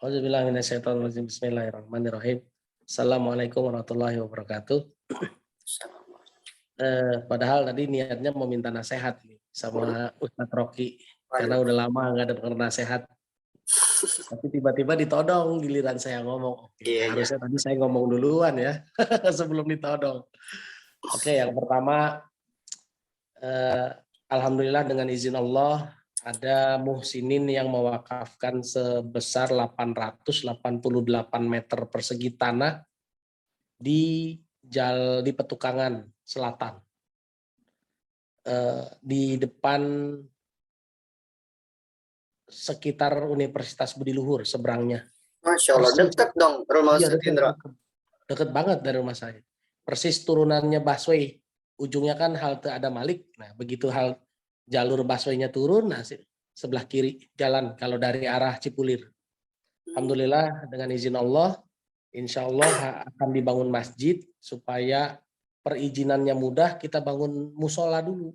Auzubillahi minasyaitonirrajim. Bismillahirrahmanirrahim. Assalamualaikum warahmatullahi wabarakatuh. Padahal tadi niatnya mau minta nasihat nih sama Ustadz Rocky karena udah lama nggak ada nasihat. Tapi tiba-tiba ditodong giliran saya ngomong. Harusnya tadi saya ngomong duluan ya sebelum ditodong. Oke, yang pertama alhamdulillah dengan izin Allah ada muhsinin yang mewakafkan sebesar 888 meter persegi tanah di Petukangan Selatan, di depan sekitar Universitas Budi Luhur seberangnya. Masya Allah, dekat dong rumah Iya, Ustadz Indra. Deket banget dari rumah saya. Persis turunannya busway, ujungnya kan halte Adam Malik. Nah, begitu jalur busway-nya turun, nah sebelah kiri jalan kalau dari arah Cipulir. Alhamdulillah dengan izin Allah, insya Allah akan dibangun masjid supaya perizinannya mudah. Kita bangun musola dulu.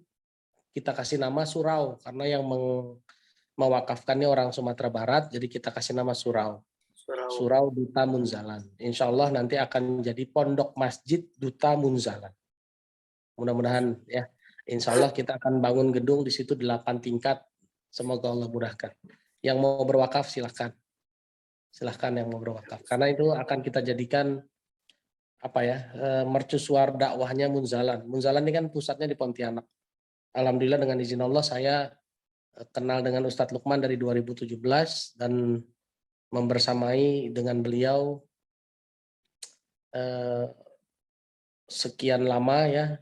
Kita kasih nama Surau karena yang mewakafkannya orang Sumatera Barat, jadi kita kasih nama Surau. Surau Duta Munzalan. Insya Allah nanti akan jadi pondok masjid Duta Munzalan. Mudah-mudahan ya. Insya Allah kita akan bangun gedung di situ 8 tingkat. Semoga Allah mudahkan. Yang mau berwakaf silahkan. Silahkan yang mau berwakaf. Karena itu akan kita jadikan mercusuar dakwahnya Munzalan. Munzalan ini kan pusatnya di Pontianak. Alhamdulillah dengan izin Allah saya kenal dengan Ustadz Lukman dari 2017 dan membersamai dengan beliau sekian lama ya,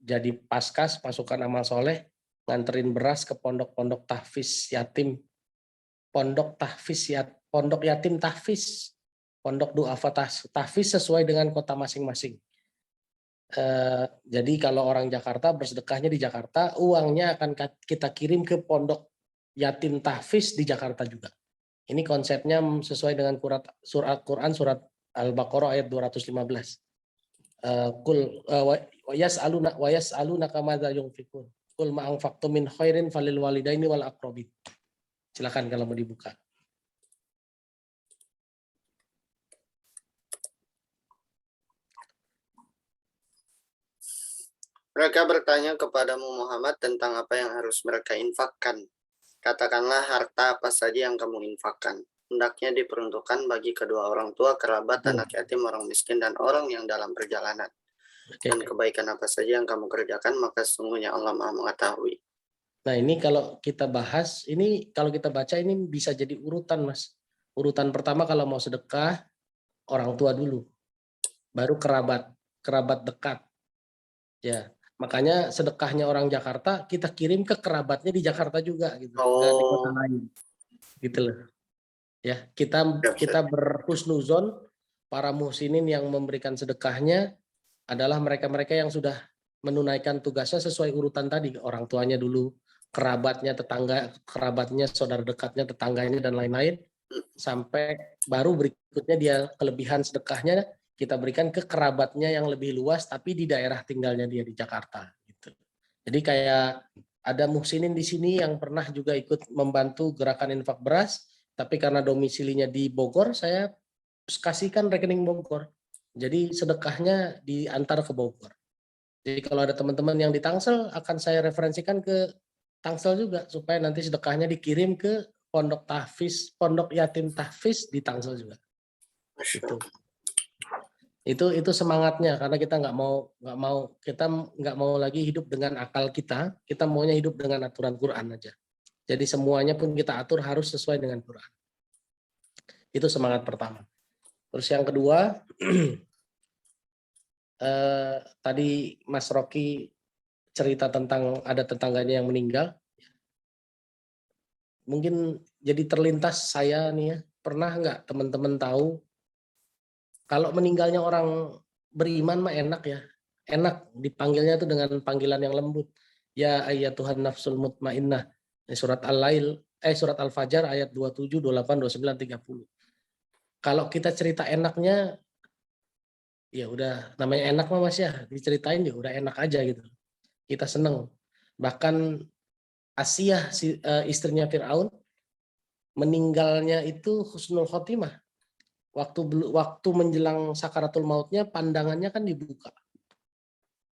jadi paskas pasukan amal soleh, nganterin beras ke pondok-pondok tahfiz yatim, pondok yatim tahfiz, pondok duafa tahfiz sesuai dengan kota masing-masing. Jadi kalau orang Jakarta bersedekahnya di Jakarta, uangnya akan kita kirim ke pondok yatim tahfiz di Jakarta juga. Ini konsepnya sesuai dengan surat Quran surat Al-Baqarah ayat 215. Qul wa yas'alunaka madza yunfiqun. Qul ma anfaqtum min khairin falil walidaini wal aqrabin. Silakan kalau mau dibuka. Mereka bertanya kepadamu Muhammad tentang apa yang harus mereka infakkan. Katakanlah harta apa saja yang kamu infakkan. Hendaknya diperuntukkan bagi kedua orang tua, kerabat, anak yatim, orang miskin, dan orang yang dalam perjalanan. Dan kebaikan apa saja yang kamu kerjakan, maka sesungguhnya Allah Maha mengetahui. Nah ini kalau kita bahas, ini kalau kita baca ini bisa jadi urutan Mas. Urutan pertama kalau mau sedekah, orang tua dulu. Baru kerabat dekat. Ya, makanya sedekahnya orang Jakarta kita kirim ke kerabatnya di Jakarta juga gitu, nggak di kota lain, gitu loh. Ya, kita berhusnuzon para muhsinin yang memberikan sedekahnya adalah mereka-mereka yang sudah menunaikan tugasnya sesuai urutan tadi, orang tuanya dulu, kerabatnya, tetangga, kerabatnya, saudara dekatnya, tetangganya dan lain-lain, sampai baru berikutnya dia kelebihan sedekahnya kita berikan ke kerabatnya yang lebih luas tapi di daerah tinggalnya dia di Jakarta gitu. Jadi kayak ada muhsinin di sini yang pernah juga ikut membantu gerakan infak beras, tapi karena domisilinya di Bogor, saya kasihkan rekening Bogor. Jadi sedekahnya diantar ke Bogor. Jadi kalau ada teman-teman yang di Tangsel akan saya referensikan ke Tangsel juga supaya nanti sedekahnya dikirim ke pondok tahfiz, pondok yatim tahfiz di Tangsel juga. Itu semangatnya karena kita nggak mau lagi hidup dengan akal kita maunya hidup dengan aturan Quran aja. Jadi semuanya pun kita atur harus sesuai dengan Quran. Itu semangat pertama. Terus yang kedua, tadi Mas Rocky cerita tentang ada tetangganya yang meninggal. Mungkin jadi terlintas saya nih ya, pernah nggak teman-teman tahu kalau meninggalnya orang beriman mah enak ya. Enak dipanggilnya itu dengan panggilan yang lembut. Ya ayyatuhan nafsul mutmainnah. Surat Al-Lail, surat Al-Fajr ayat 27, 28, 29, 30. Kalau kita cerita enaknya, ya udah namanya enak mah Mas ya, diceritain ya udah enak aja gitu. Kita seneng. Bahkan Asiyah istrinya Fir'aun meninggalnya itu husnul khotimah. Waktu menjelang sakaratul mautnya pandangannya kan dibuka.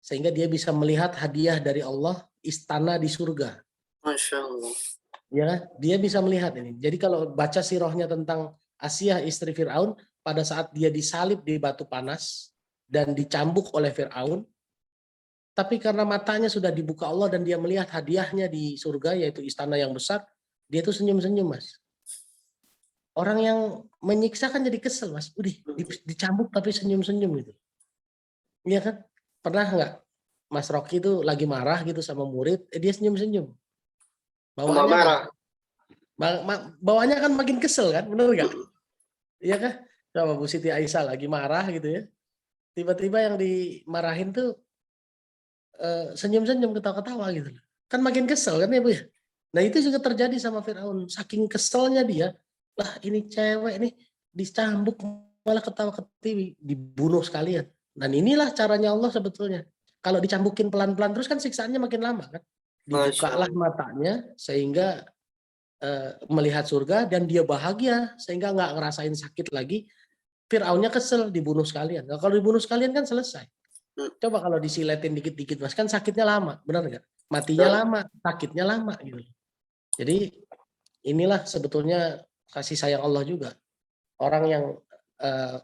Sehingga dia bisa melihat hadiah dari Allah, istana di surga. Masya Allah. Ya, dia bisa melihat ini. Jadi kalau baca sirahnya tentang Asiyah istri Fir'aun, pada saat dia disalib di batu panas dan dicambuk oleh Fir'aun, tapi karena matanya sudah dibuka Allah dan dia melihat hadiahnya di surga, yaitu istana yang besar, dia tuh senyum-senyum, Mas. Orang yang menyiksa kan jadi kesel, Mas. Udah dicambuk tapi senyum-senyum gitu. Iya kan? Pernah nggak Mas Rocky itu lagi marah gitu sama murid, dia senyum-senyum. Cuma Bawaannya apa? marah. Bawaannya kan makin kesel kan, bener nggak? Iya kan? Coba Bu Siti Aisyah lagi marah gitu ya. Tiba-tiba yang dimarahin tuh senyum-senyum, ketawa-ketawa gitu. Kan makin kesel kan ya Bu ya? Nah itu juga terjadi sama Fir'aun. Saking keselnya dia, lah ini cewek nih dicambuk malah ketawa-ketiwi, dibunuh sekalian. Dan inilah caranya Allah sebetulnya. Kalau dicambukin pelan-pelan terus kan siksaannya makin lama kan. Masya Dibukalah Allah. matanya sehingga melihat surga dan dia bahagia sehingga nggak ngerasain sakit lagi. Fir'aunnya kesel dibunuh sekalian. Nah, kalau dibunuh sekalian kan selesai. Coba kalau disiletin dikit-dikit Mas, kan sakitnya lama, benar nggak? Matinya Betul. lama, sakitnya lama gitu. Jadi inilah sebetulnya kasih sayang Allah juga. Orang yang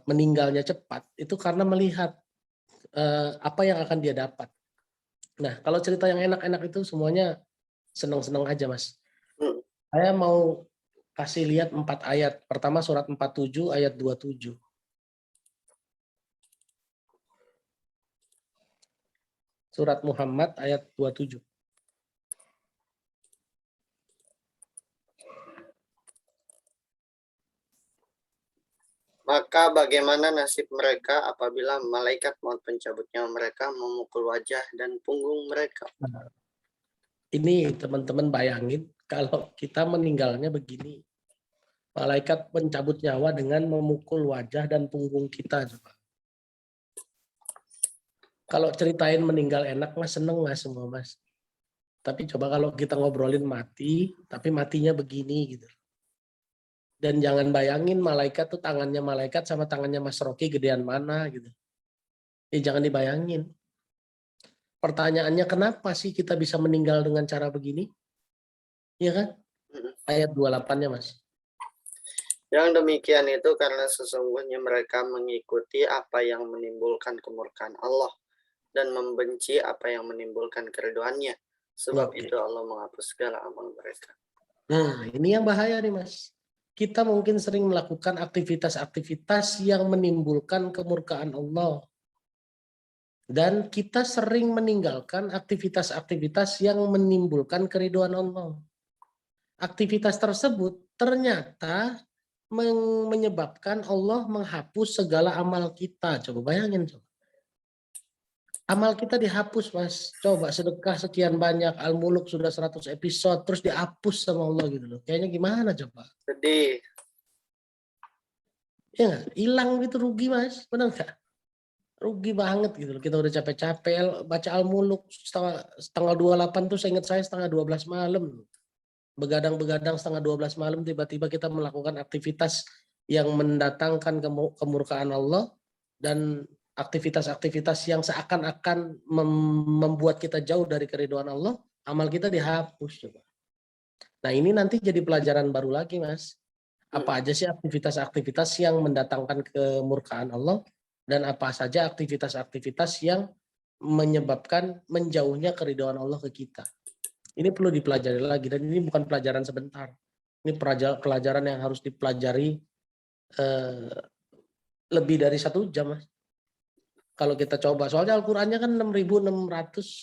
meninggalnya cepat itu karena melihat apa yang akan dia dapat. Nah, kalau cerita yang enak-enak itu semuanya senang-senang aja, Mas. Saya mau kasih lihat 4 ayat. Pertama surat 47 ayat 27. Surat Muhammad ayat 27. Maka bagaimana nasib mereka apabila malaikat maut pencabut nyawa mereka memukul wajah dan punggung mereka? Nah, ini teman-teman bayangin kalau kita meninggalnya begini. Malaikat pencabut nyawa dengan memukul wajah dan punggung kita. Coba. Kalau ceritain meninggal enak mas, seneng mas semua mas. Tapi coba kalau kita ngobrolin mati, tapi matinya begini gitu. Dan jangan bayangin malaikat tuh tangannya malaikat sama tangannya Mas Rocky gedean mana gitu. Jangan dibayangin. Pertanyaannya kenapa sih kita bisa meninggal dengan cara begini? Iya kan? Ayat 28-nya Mas. Yang demikian itu karena sesungguhnya mereka mengikuti apa yang menimbulkan kemurkaan Allah dan membenci apa yang menimbulkan keriduannya. Sebab Oke. itu Allah menghapus segala amal mereka. Nah, ini yang bahaya nih Mas. Kita mungkin sering melakukan aktivitas-aktivitas yang menimbulkan kemurkaan Allah. Dan kita sering meninggalkan aktivitas-aktivitas yang menimbulkan keriduan Allah. Aktivitas tersebut ternyata menyebabkan Allah menghapus segala amal kita. Coba bayangin. Coba. Amal kita dihapus, Mas. Coba sedekah sekian banyak, Al-Muluk sudah 100 episode, terus dihapus sama Allah gitu loh. Kayaknya gimana coba? Sedih. Ya nggak? Hilang gitu, rugi, Mas. Benar nggak? Rugi banget gitu loh. Kita udah capek-capek baca Al-Muluk setengah 28 tuh saya ingat saya setengah 12 malam. Begadang-begadang setengah 12 malam tiba-tiba kita melakukan aktivitas yang mendatangkan kemurkaan Allah dan aktivitas-aktivitas yang seakan-akan membuat kita jauh dari keridhaan Allah, amal kita dihapus. Coba. Nah ini nanti jadi pelajaran baru lagi Mas. Apa aja sih aktivitas-aktivitas yang mendatangkan kemurkaan Allah dan apa saja aktivitas-aktivitas yang menyebabkan menjauhnya keridhaan Allah ke kita. Ini perlu dipelajari lagi dan ini bukan pelajaran sebentar. Ini pelajaran yang harus dipelajari lebih dari 1 jam, Mas. Kalau kita coba, soalnya Al-Qur'annya kan 6.236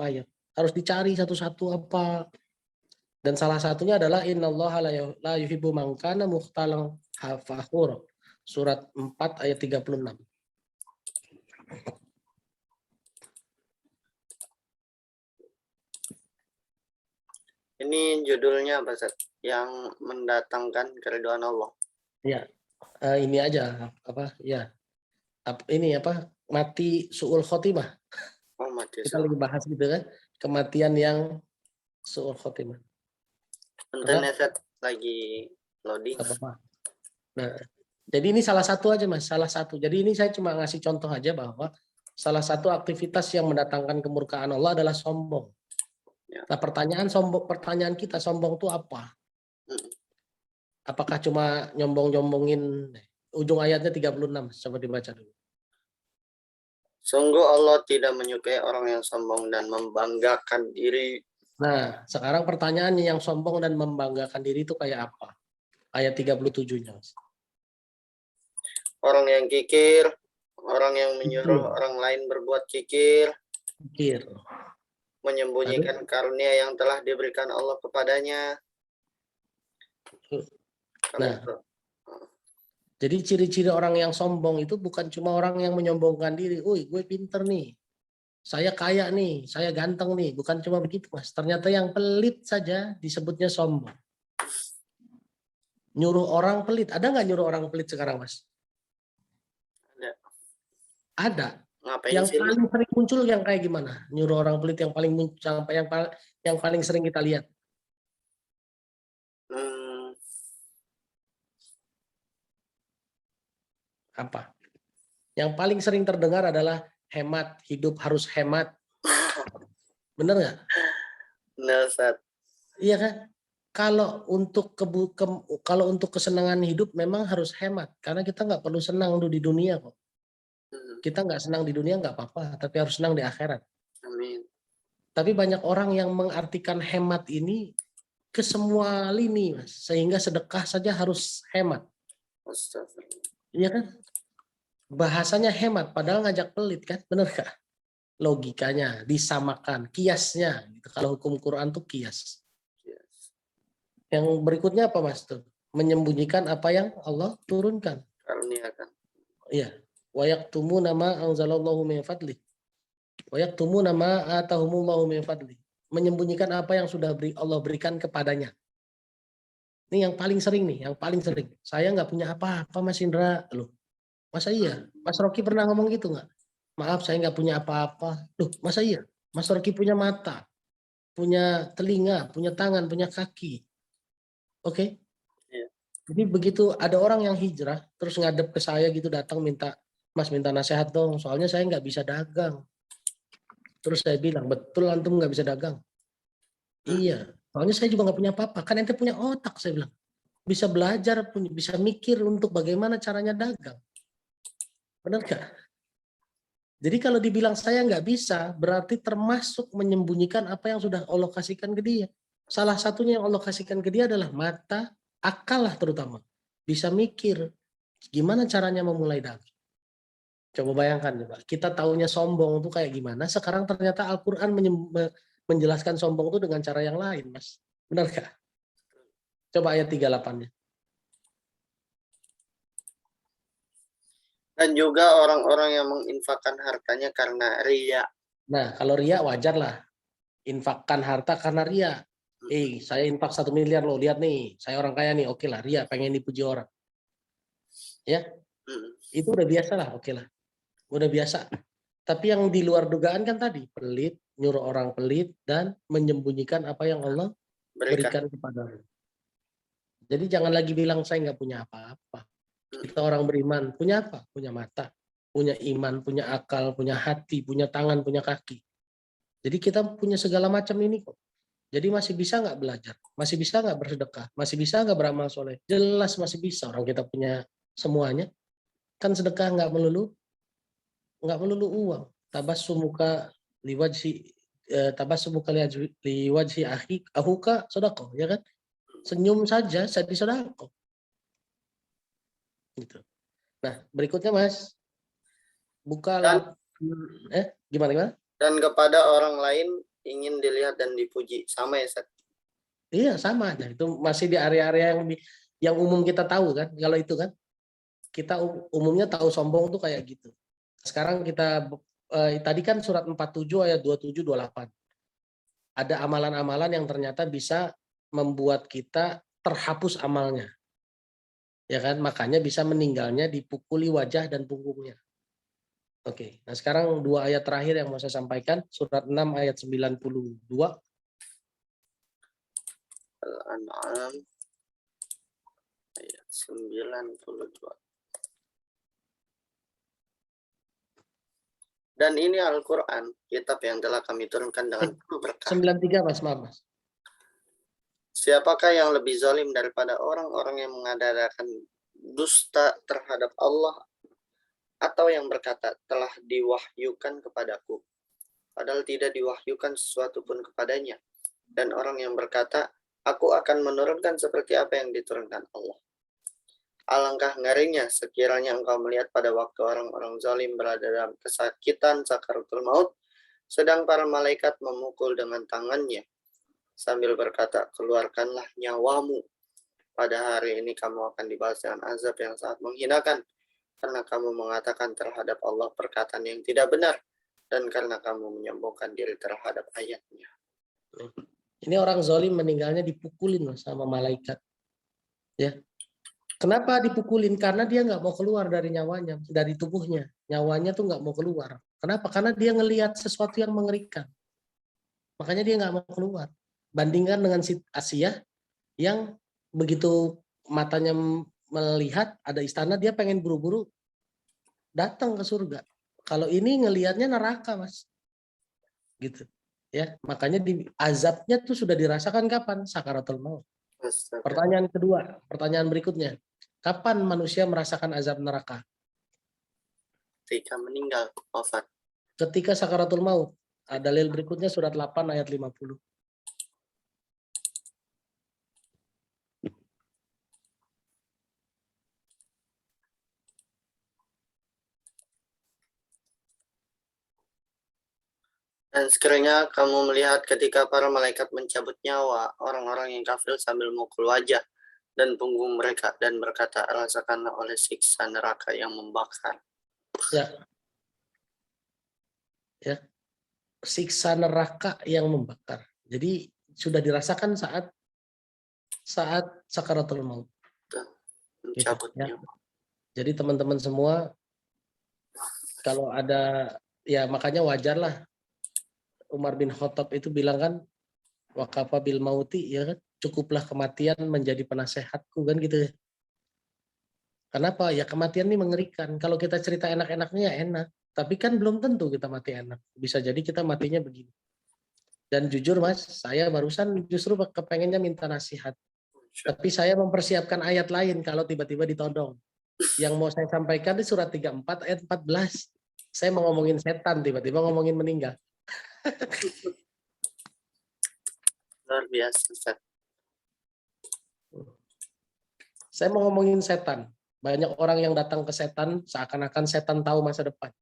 ayat. Harus dicari satu-satu apa. Dan salah satunya adalah innallaha la yuhibbu man kana mukhtalan fakhur. Surat 4 ayat 36. Ini judulnya apa, Ustaz? Yang mendatangkan keridhaan Allah. Ya, ini aja apa? Ya, ini apa? Mati su'ul khotimah. Oh, mati Kita lagi bahas gitu kan, kematian yang su'ul khotimah. Bentarnya Ustaz, lagi loading. Gak apa-apa. Nah, jadi ini salah satu aja Mas, salah satu. Jadi ini saya cuma ngasih contoh aja bahwa salah satu aktivitas yang mendatangkan kemurkaan Allah adalah sombong. Ya. Nah, pertanyaan kita, sombong itu apa? Hmm. Apakah cuma nyombong-nyombongin? Ujung ayatnya 36, coba dibaca dulu. Sungguh Allah tidak menyukai orang yang sombong dan membanggakan diri. Nah, sekarang pertanyaannya, yang sombong dan membanggakan diri itu kayak apa? Ayat 37-nya. Orang yang kikir, orang yang menyuruh orang lain berbuat kikir, Kikir. menyembunyikan karunia yang telah diberikan Allah kepadanya. Nah, jadi ciri-ciri orang yang sombong itu bukan cuma orang yang menyombongkan diri. Woi, gue pinter nih. Saya kaya nih, saya ganteng nih. Bukan cuma begitu, Mas. Ternyata yang pelit saja disebutnya sombong. Nyuruh orang pelit. Ada nggak nyuruh orang pelit sekarang, Mas? Ada. Ngapain Yang sih? paling sering muncul yang kayak gimana? Nyuruh orang pelit yang paling muncul, yang paling sering kita lihat. Apa? Yang paling sering terdengar adalah hemat, hidup harus hemat. Bener nggak? Benar, Ustaz. Iya kan? Kalau untuk kesenangan hidup memang harus hemat, karena kita nggak perlu senang di dunia kok. Kita nggak senang di dunia nggak apa-apa, tapi harus senang di akhirat. Amin. Tapi banyak orang yang mengartikan hemat ini ke semua lini, Mas. Sehingga sedekah saja harus hemat. Astagfirullah. Iya kan? Bahasanya hemat, padahal ngajak pelit kan? Bener nggak? Logikanya disamakan, kiasnya. Gitu. Kalau hukum Quran tuh kias. Yang berikutnya apa Mas tuh? Menyembunyikan apa yang Allah turunkan. Karuniakan. Iya. Wa yaktumu nama anzalallahu min fadli. Wa yaktumu nama atahumullahu min fadli. Menyembunyikan apa yang sudah Allah berikan kepadanya. Ini yang paling sering nih, yang paling sering. Saya nggak punya apa-apa Mas Indra. Loh, masa iya? Mas Rocky pernah ngomong gitu nggak? Maaf, saya nggak punya apa-apa. Loh, masa iya? Mas Rocky punya mata, punya telinga, punya tangan, punya kaki. Oke? Iya. Jadi begitu ada orang yang hijrah, terus ngadep ke saya gitu, datang minta, Mas minta nasihat dong, soalnya saya nggak bisa dagang. Terus saya bilang, betul antum nggak bisa dagang? Iya, soalnya saya juga nggak punya apa-apa. Kan ente punya otak, saya bilang. Bisa belajar, bisa mikir untuk bagaimana caranya dagang. Benar nggak? Jadi kalau dibilang saya nggak bisa, berarti termasuk menyembunyikan apa yang sudah Allah kasihkan ke dia. Salah satunya yang Allah kasihkan ke dia adalah mata, akal lah terutama. Bisa mikir, gimana caranya memulai dagang. Coba bayangkan, coba. Kita taunya sombong itu kayak gimana, sekarang ternyata Al-Quran menjelaskan sombong itu dengan cara yang lain, Mas. Benar nggak? Coba ayat 38-nya. Dan juga orang-orang yang menginfakkan hartanya karena ria. Nah, kalau ria wajar lah. Infakkan harta karena ria. Saya infak 1 miliar loh, lihat nih, saya orang kaya nih, oke lah, ria, pengen dipuji orang. Ya, itu udah biasa lah, oke lah. Udah biasa. Tapi yang di luar dugaan kan tadi, pelit, nyuruh orang pelit, dan menyembunyikan apa yang Allah berikan kepada. Jadi jangan lagi bilang saya nggak punya apa-apa. Kita orang beriman, punya apa? Punya mata, punya iman, punya akal, punya hati, punya tangan, punya kaki. Jadi kita punya segala macam ini kok. Jadi masih bisa nggak belajar? Masih bisa nggak bersedekah? Masih bisa nggak beramal soleh? Jelas masih bisa. Orang kita punya semuanya. Kan sedekah nggak melulu uang. Tabassumuka liwajhi ahuka sedekah, ya kan? Senyum saja jadi sedekah. Gitu. Nah, berikutnya Mas, buka gimana? Dan kepada orang lain ingin dilihat dan dipuji, sama ya Ustaz? Iya, sama aja. Itu masih di area-area yang umum kita tahu kan. Kalau itu kan kita umumnya tahu sombong tuh kayak gitu. Sekarang kita tadi kan surat 47 ayat 27 28. Ada amalan-amalan yang ternyata bisa membuat kita terhapus amalnya. Ya kan? Makanya bisa meninggalnya dipukuli wajah dan punggungnya. Oke. Nah, sekarang 2 ayat terakhir yang mau saya sampaikan, surat 6 ayat 92. Al-An'am ayat 92. Dan ini Al-Quran, kitab yang telah kami turunkan dengan penuh berkah. 93 Mas, maaf Mas. Siapakah yang lebih zalim daripada orang-orang yang mengadakan dusta terhadap Allah atau yang berkata telah diwahyukan kepadaku, padahal tidak diwahyukan sesuatu pun kepadanya, dan orang yang berkata aku akan menurunkan seperti apa yang diturunkan Allah. Alangkah ngerinya sekiranya engkau melihat pada waktu orang-orang zalim berada dalam kesakitan sakaratul maut, sedang para malaikat memukul dengan tangannya sambil berkata, keluarkanlah nyawamu. Pada hari ini kamu akan dibalas dengan azab yang sangat menghinakan, karena kamu mengatakan terhadap Allah perkataan yang tidak benar, dan karena kamu menyombongkan diri terhadap ayatnya. Ini orang zalim meninggalnya dipukulin Mas, sama malaikat. Ya. Kenapa dipukulin? Karena dia nggak mau keluar dari nyawanya, dari tubuhnya. Nyawanya tuh nggak mau keluar. Kenapa? Karena dia ngelihat sesuatu yang mengerikan. Makanya dia nggak mau keluar. Bandingkan dengan si Asia yang begitu matanya melihat ada istana, dia pengen buru-buru datang ke surga. Kalau ini ngelihatnya neraka, Mas. Gitu. Ya, makanya azabnya tuh sudah dirasakan kapan? Sakaratul maut. Pertanyaan kedua, pertanyaan berikutnya. Kapan manusia merasakan azab neraka? Ketika meninggal, wafat. Ketika sakaratul maut. Dalil berikutnya surat 8 ayat 50. Dan sekiranya kamu melihat ketika para malaikat mencabut nyawa orang-orang yang kafir sambil memukul wajah dan punggung mereka dan berkata, rasakanlah oleh siksa neraka yang membakar. Ya. Ya. Siksa neraka yang membakar. Jadi sudah dirasakan saat sakaratul maut. Mencabut gitu, ya. nyawa. Jadi teman-teman semua kalau ada, ya makanya wajarlah Umar bin Khattab itu bilang kan, waqafa bil mauti, ya kan, cukuplah kematian menjadi penasehatku kan gitu ya. Kenapa? Ya kematian ini mengerikan. Kalau kita cerita enak-enaknya ya enak, tapi kan belum tentu kita mati enak. Bisa jadi kita matinya begini. Dan jujur Mas, saya barusan justru kepengennya minta nasihat. Tapi saya mempersiapkan ayat lain kalau tiba-tiba ditodong. Yang mau saya sampaikan di surat 34 ayat 14. Saya mau ngomongin setan, tiba-tiba ngomongin meninggal. Luar biasa, Ustaz. Saya mau ngomongin setan. Banyak orang yang datang ke setan seakan-akan setan tahu masa depan.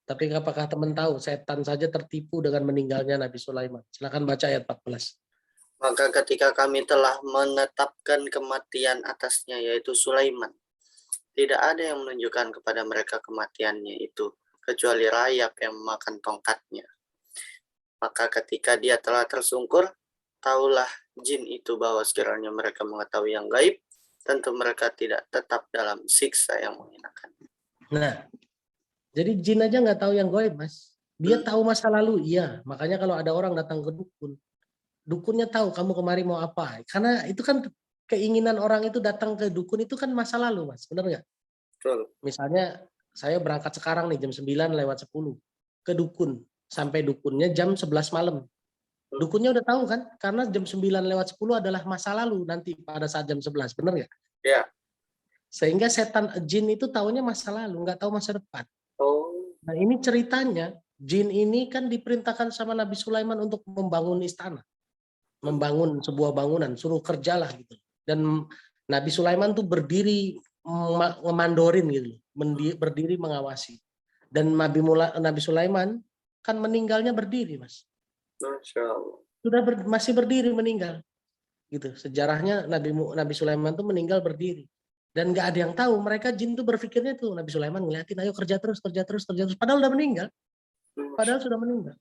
Tapi apakah teman tahu setan saja tertipu dengan meninggalnya Nabi Sulaiman? Silakan baca ayat 14. Maka ketika kami telah menetapkan kematian atasnya, yaitu Sulaiman, tidak ada yang menunjukkan kepada mereka kematiannya itu, kecuali rayap yang memakan tongkatnya. Maka ketika dia telah tersungkur, taulah jin itu bahwa sekiranya mereka mengetahui yang gaib, tentu mereka tidak tetap dalam siksa yang menghinakan. Nah, jadi jin aja nggak tahu yang gaib, Mas. Dia tahu masa lalu, iya. Makanya kalau ada orang datang ke dukun, dukunnya tahu kamu kemari mau apa. Karena itu kan keinginan orang itu datang ke dukun itu kan masa lalu, Mas. Benar nggak? Betul. Misalnya saya berangkat sekarang nih jam 9 lewat 10 ke dukun. Sampai dukunnya jam 11 malam. Dukunnya udah tahu kan? Karena jam 9 lewat 10 adalah masa lalu nanti pada saat jam 11. Benar nggak? Ya. Sehingga setan jin itu tahunya masa lalu, nggak tahu masa depan. Oh. Nah ini ceritanya, jin ini kan diperintahkan sama Nabi Sulaiman untuk membangun istana. Membangun sebuah bangunan, suruh kerjalah gitu. Dan Nabi Sulaiman tuh berdiri memandorin gitu, berdiri mengawasi. Dan Nabi Sulaiman kan meninggalnya berdiri, Mas. Masya Allah. Sudah masih berdiri meninggal. Gitu. Sejarahnya Nabi Sulaiman tuh meninggal berdiri. Dan nggak ada yang tahu, mereka jin tuh berpikirnya tuh Nabi Sulaiman ngeliatin, ayo kerja terus, kerja terus, kerja terus. Padahal udah meninggal. Padahal sudah meninggal.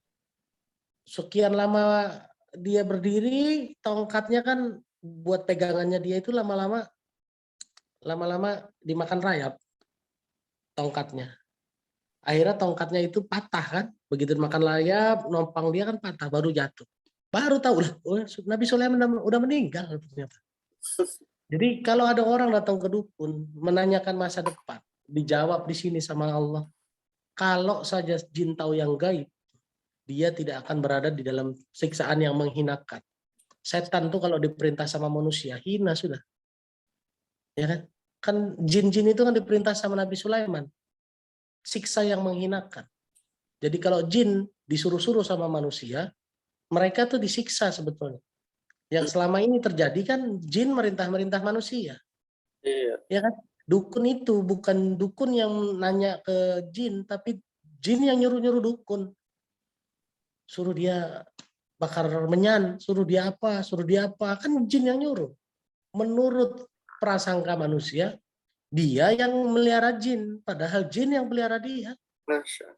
Sekian lama dia berdiri, tongkatnya kan buat pegangannya dia itu lama-lama dimakan rayap tongkatnya. Akhirnya tongkatnya itu patah kan, begitu dimakan rayap, nompang dia kan patah, baru jatuh. Baru tahu lah, oh, Nabi Sulaiman udah meninggal ternyata. Jadi kalau ada orang datang ke dukun menanyakan masa depan, dijawab di sini sama Allah. Kalau saja jin tahu yang gaib, dia tidak akan berada di dalam siksaan yang menghinakan. Setan tuh kalau diperintah sama manusia, hina sudah. Ya kan? Kan jin-jin itu kan diperintah sama Nabi Sulaiman. Siksa yang menghinakan. Jadi kalau jin disuruh-suruh sama manusia, mereka tuh disiksa sebetulnya. Yang selama ini terjadi kan jin merintah-merintah manusia. Iya. Ya kan? Dukun itu bukan dukun yang nanya ke jin, tapi jin yang nyuruh-nyuruh dukun. Suruh dia bakar menyan, suruh dia apa, kan jin yang nyuruh. Menurut prasangka manusia, dia yang melihara jin, padahal jin yang pelihara dia. Masya.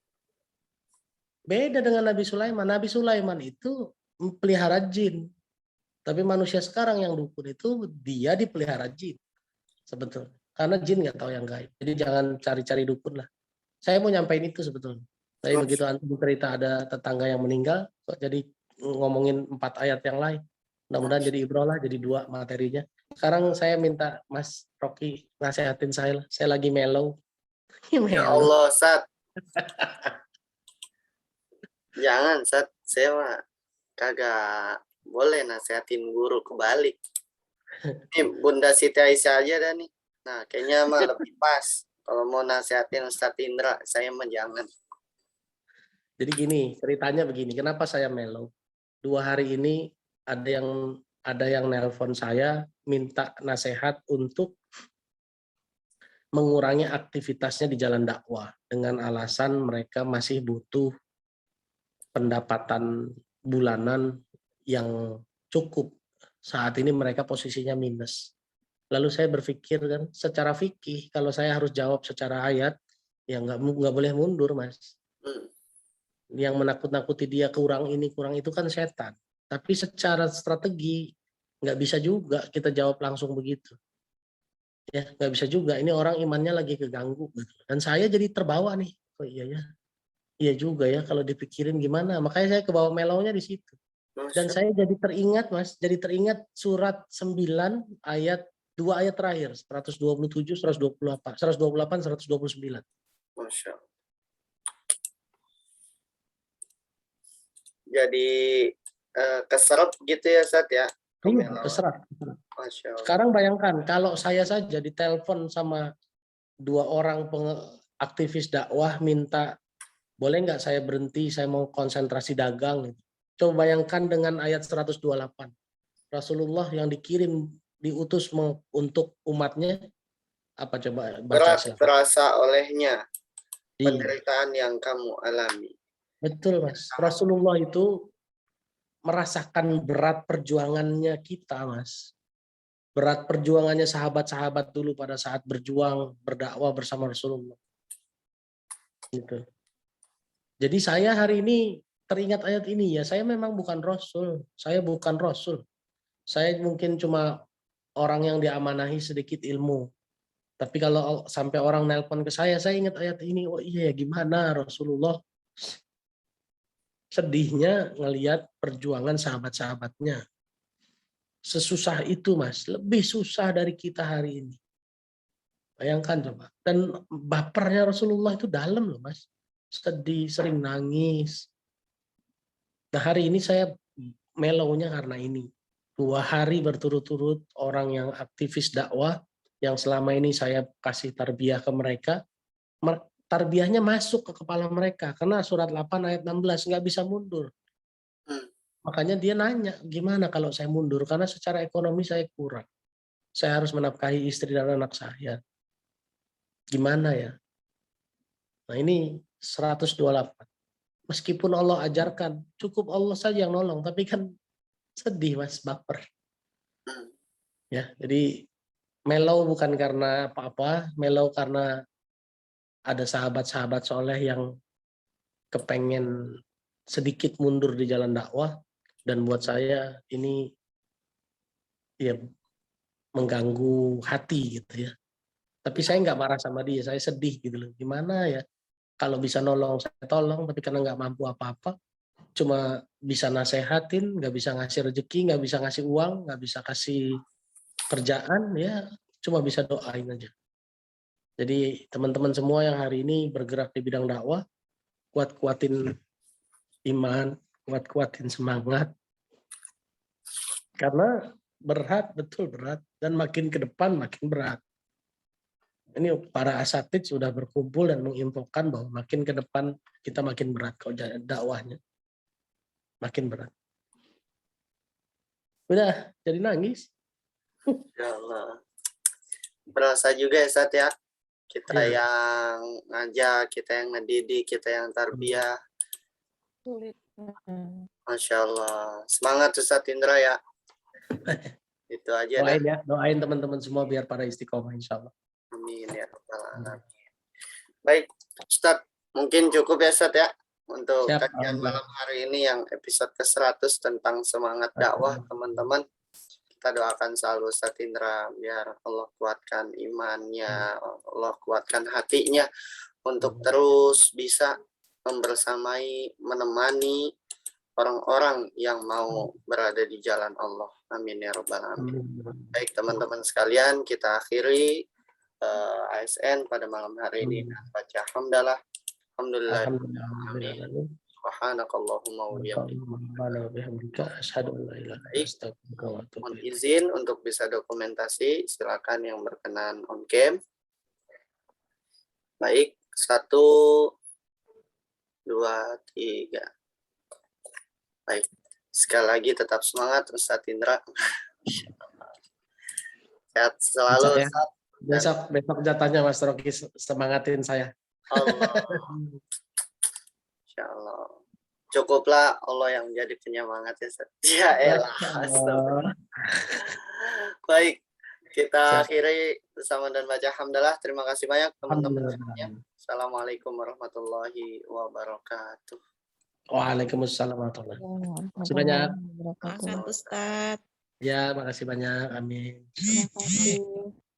Beda dengan Nabi Sulaiman. Nabi Sulaiman itu pelihara jin. Tapi manusia sekarang yang dukun itu dia dipelihara jin. Sebetulnya. Karena jin nggak tahu yang gaib. Jadi jangan cari-cari dukun lah. Saya mau nyampein itu sebetulnya. Tapi begitu antum cerita ada tetangga yang meninggal, kok jadi ngomongin 4 ayat yang lain. Mudah-mudahan jadi ibrah lah, jadi 2 materinya. Sekarang saya minta Mas Rocky nasehatin saya lah. Saya lagi mellow. Ya Mellow. Allah, Sat. Jangan, Sat. Saya mah kagak boleh nasehatin guru kebalik. Nih, Bunda Siti Aisyah aja dah nih. Nah, kayaknya mah lebih pas. Kalau mau nasehatin Ustadz Indra, saya mah jangan. Jadi gini, ceritanya begini. Kenapa saya mellow? 2 hari ini ada yang nelpon saya minta nasihat untuk mengurangi aktivitasnya di jalan dakwah dengan alasan mereka masih butuh pendapatan bulanan yang cukup. Saat ini mereka posisinya minus. Lalu saya berpikir kan, secara fikih kalau saya harus jawab secara ayat, ya nggak boleh mundur, Mas. Yang menakut-nakuti dia kurang ini kurang itu kan setan. Tapi secara strategi nggak bisa juga kita jawab langsung begitu. Ya nggak bisa juga. Ini orang imannya lagi keganggu. Gitu. Dan saya jadi terbawa nih. Oh iya ya, iya juga ya kalau dipikirin gimana. Makanya saya kebawa melownya di situ. Dan Masya. saya jadi teringat, Mas, jadi teringat surat 9 ayat 2 ayat terakhir, 127, 128, 128, 129. Masya. Jadi keserap gitu ya, Sat ya? Keserat. Masya Allah. Sekarang bayangkan kalau saya saja ditelepon sama 2 orang aktivis dakwah minta boleh nggak saya berhenti, saya mau konsentrasi dagang. Coba bayangkan dengan ayat 128. Rasulullah yang dikirim, diutus untuk umatnya, apa coba baca Berat silahkan. terasa olehnya Iya, penderitaan yang kamu alami. betul Mas. Rasulullah itu merasakan berat perjuangannya kita, Mas. Berat perjuangannya sahabat-sahabat dulu pada saat berjuang, berdakwah bersama Rasulullah. Gitu. Jadi saya hari ini teringat ayat ini ya, saya memang bukan Rasul. Saya bukan Rasul. Saya mungkin cuma orang yang diamanahi sedikit ilmu. Tapi kalau sampai orang nelpon ke saya ingat ayat ini, oh iya ya gimana Rasulullah sedihnya ngelihat perjuangan sahabat-sahabatnya. Sesusah itu Mas, lebih susah dari kita hari ini. Bayangkan coba. Dan bapernya Rasulullah itu dalam loh Mas. Sedih, sering nangis. Nah hari ini saya melownya karena ini. 2 hari berturut-turut orang yang aktivis dakwah, yang selama ini saya kasih tarbiyah ke mereka, tarbiyahnya masuk ke kepala mereka. Karena surat 8 ayat 16 nggak bisa mundur. Makanya dia nanya, gimana kalau saya mundur? Karena secara ekonomi saya kurang. Saya harus menafkahi istri dan anak saya. Gimana ya? Nah ini 128. Meskipun Allah ajarkan, cukup Allah saja yang nolong. Tapi kan sedih Mas, baper. Ya, jadi mellow bukan karena apa-apa, mellow karena ada sahabat-sahabat soleh yang kepengen sedikit mundur di jalan dakwah. Dan buat saya ini ya mengganggu hati gitu ya. Tapi saya nggak marah sama dia, saya sedih gitu loh. Gimana ya, kalau bisa nolong saya tolong, tapi karena nggak mampu apa-apa, cuma bisa nasehatin, nggak bisa ngasih rezeki, nggak bisa ngasih uang, nggak bisa kasih kerjaan, ya cuma bisa doain aja. Jadi teman-teman semua yang hari ini bergerak di bidang dakwah, kuat-kuatin iman, kuat-kuatin semangat, karena berat, betul berat, dan makin ke depan makin berat. Ini para asatid sudah berkumpul dan menginfokan bahwa makin ke depan kita makin berat kalau dakwahnya, makin berat. Udah jadi nangis. Ya Allah. Berasa juga ya Sat ya. Kita Ya. yang ngajak, kita yang ngedidik, kita yang tarbiyah. Sulit. Masya Allah. Semangat Ustaz Indra ya. Itu aja dah. Doain ya, doain teman-teman semua biar pada istiqomah insya Allah. Amin ya rabbal alamin. Baik, Ustaz, mungkin cukup ya Ustaz ya untuk Siap, kajian Alhamdulillah. malam hari ini yang episode ke-100 tentang semangat dakwah, teman-teman. Kita doakan selalu Ustaz Indra biar Allah kuatkan imannya, Allah kuatkan hatinya untuk terus bisa membersamai, menemani orang-orang yang mau berada di jalan Allah. Amin ya rabbal alamin. Baik teman-teman sekalian, kita akhiri ASN pada malam hari ini dengan baca hamdalah. Alhamdulillah. Alhamdulillah. Subhanakallahumma wa Bihamdika asyhadu an la ilaha illa anta astaghfiruka wa atubu Mohon ilaik. izin untuk bisa dokumentasi, silakan yang berkenan on cam. Baik, 1, 2, 3. Baik, sekali lagi tetap semangat Ustaz Indra. Sehat selalu Bisa ya. Ustaz. Besok jatahnya Mas Rocky semangatin saya. Allah. Insya Allah. Cukuplah Allah yang jadi penyemangat ya Ustaz. Ya elah. Astagfirullah. Baik, kita akhiri bersama dan baca hamdalah. Terima kasih banyak teman-teman. Assalamualaikum warahmatullahi wabarakatuh. Waalaikumsalam warahmatullahi wabarakatuh. Terima kasih banyak. Makan Ustaz. Ya, makasih banyak. Amin. Terima kasih.